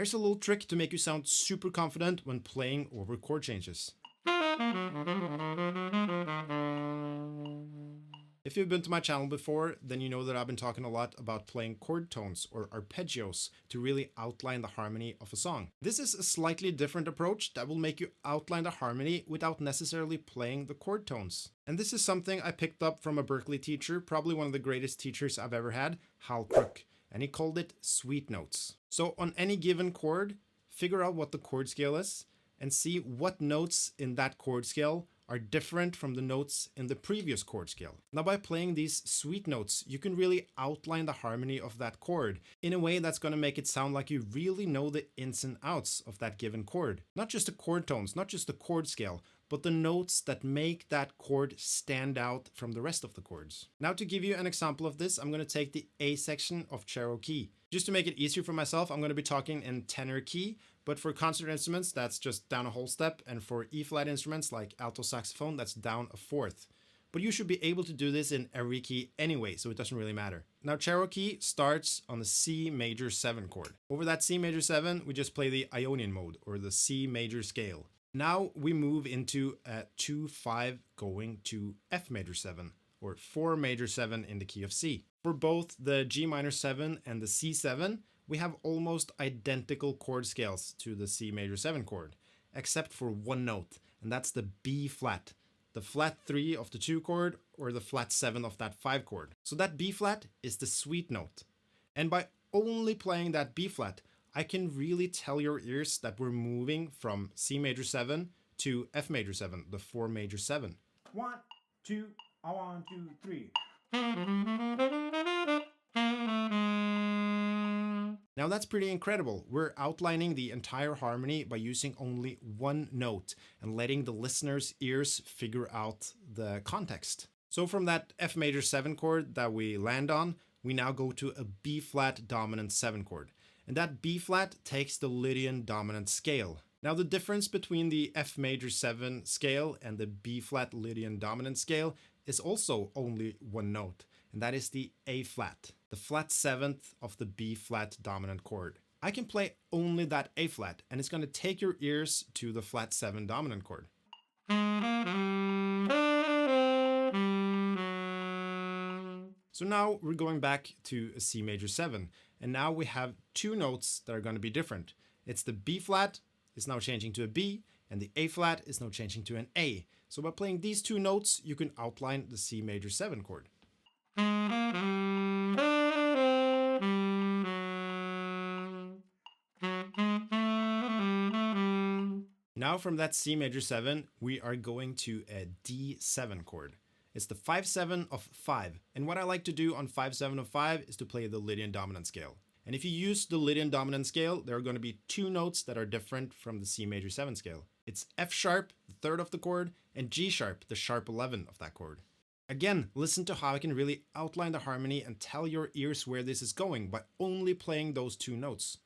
Here's a little trick to make you sound super confident when playing over chord changes. If you've been to my channel before, then you know that I've been talking a lot about playing chord tones or arpeggios to really outline the harmony of a song. This is a slightly different approach that will make you outline the harmony without necessarily playing the chord tones. And this is something I picked up from a Berklee teacher, probably one of the greatest teachers I've ever had, Hal Crook, and he called it sweet notes. So on any given chord, figure out what the chord scale is and see what notes in that chord scale are different from the notes in the previous chord scale. Now by playing these sweet notes, you can really outline the harmony of that chord in a way that's going to make it sound like you really know the ins and outs of that given chord. Not just the chord tones, not just the chord scale, but the notes that make that chord stand out from the rest of the chords. Now to give you an example of this, I'm going to take the A section of cello key. Just to make it easier for myself, I'm going to be talking in tenor key, but for concert instruments, that's just down a whole step, and for E-flat instruments like alto saxophone, that's down a fourth. But you should be able to do this in every key anyway, so it doesn't really matter. Now cello key starts on the C major 7 chord. Over that C major 7, we just play the Ionian mode, or the C major scale. Now we move into a 2-5 going to F major 7, or 4 major 7 in the key of C. For both the G minor 7 and the C7, we have almost identical chord scales to the C major 7 chord, except for one note, and that's the B flat, the flat 3 of the 2 chord, or the flat 7 of that 5 chord. So that B flat is the sweet note. And by only playing that B flat, I can really tell your ears that we're moving from C major 7 to F major 7, the 4 major 7. 1, 2, 1, 2, 3. Now that's pretty incredible. We're outlining the entire harmony by using only one note and letting the listener's ears figure out the context. So from that F major 7 chord that we land on, we now go to a B flat dominant 7 chord. And that B flat takes the Lydian dominant scale. Now the difference between the F major 7 scale and the B flat Lydian dominant scale is also only one note, and that is the A flat, the flat 7th of the B flat dominant chord. I can play only that A flat, and it's going to take your ears to the flat 7 dominant chord. So now we're going back to a C major 7, and now we have two notes that are going to be different. It's the B flat is now changing to a B, and the A flat is now changing to an A. So by playing these two notes, you can outline the C major 7 chord. Now from that C major 7, we are going to a D7 chord. It's the 5-7 of 5, and what I like to do on 5-7 of 5 is to play the Lydian dominant scale. And if you use the Lydian dominant scale, there are going to be two notes that are different from the C major 7 scale. It's F sharp, the 3rd of the chord, and G sharp, the sharp 11 of that chord. Again, listen to how I can really outline the harmony and tell your ears where this is going by only playing those two notes.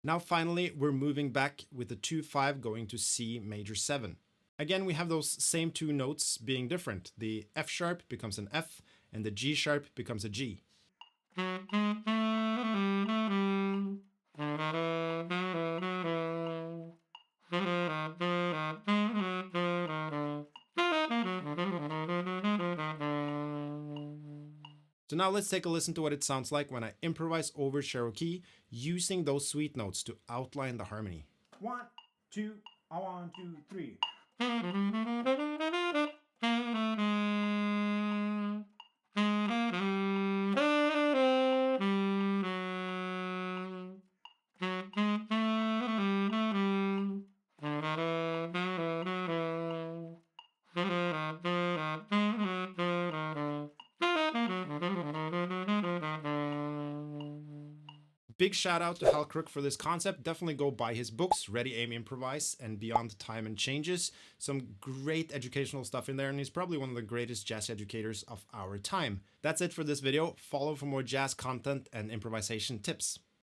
Now finally, we're moving back with the 2-5 going to C major 7. Again, we have those same two notes being different. The F sharp becomes an F, and the G sharp becomes a G. So now let's take a listen to what it sounds like when I improvise over cello key using those sweet notes to outline the harmony. 1, 2, 1, 2, 3. Big shout out to Hal Crook for this concept. Definitely go buy his books, Ready, Aim, Improvise, and Beyond Time and Changes. Some great educational stuff in there, and he's probably one of the greatest jazz educators of our time. That's it for this video. Follow for more jazz content and improvisation tips.